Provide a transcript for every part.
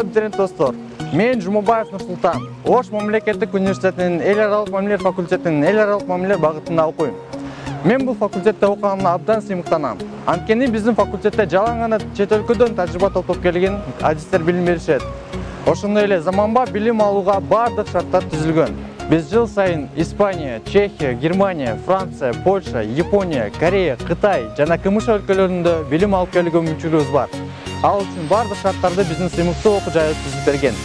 абитуриент достор, мен Жумабаев Нурсултан, Ош мамлекеттик университетинин эл аралык мамилелер факультетинин эл аралык мамилелер багытында окуйм. Мен бул факультетте окуганымда абдан сыймыктанам. Анткени биздин факультетте жалаң гана чет өлкөдөн тажрыйба топтоп келген адистер билим беришет. Ошондой эле заманба билим алууга бардык шарттар түзүлгөн. Биз жыл сайын Испания, Чехия, Германия, Франция, Польша, Япония, Корея, Кытай жана КМШ өлкөлөрүндө билим алып келүүгө мүмкүнчүлүгүбүз бар. Ал үчүн бардык шарттарды биздин сыймыктуу окуу жайыбыз түзүп берген.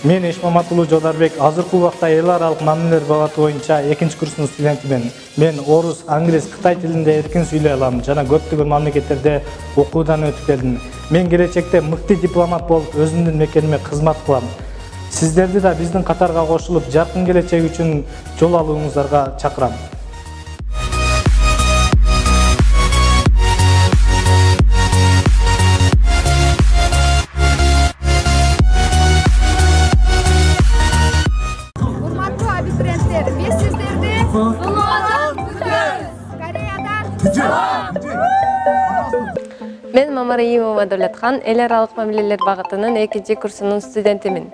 Мен Эшмаматулуу Жолдарбек азыркы убакта эл аралык мамилелер багыты боюнча 2-курстун студентимин. Мен орус, англис, кытай тилинде эркин сүйлөй алам жана көптөгөн мамлекеттерде окуудан өтүп келдим. Мен келечекте мыкты дипломат болуп, өзүмдүн мекениме кызмат кылам. Сиздерди да биздин катарга кошулуп, жакын келечек үчүн жол алууңуздарга чакырам. Мен Мамараимова Дөлөтхан, эл аралык мамилелер багытынын 2-курсунун студентимин.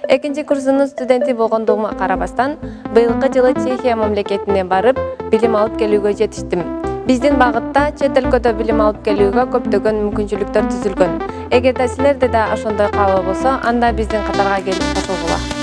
2-курсунун студенти болгондугума карабастан, быйылкы жылы Чехия мамлекетине барып, билим алып келүүгө жетиштим. Биздин багытта чет өлкөдө билим алып келүүгө көптөгөн мүмкүнчүлүктөр түзүлгөн. Эгерде силерде да ошондой каалоо болсо, анда биздин катарга келип кошулгула.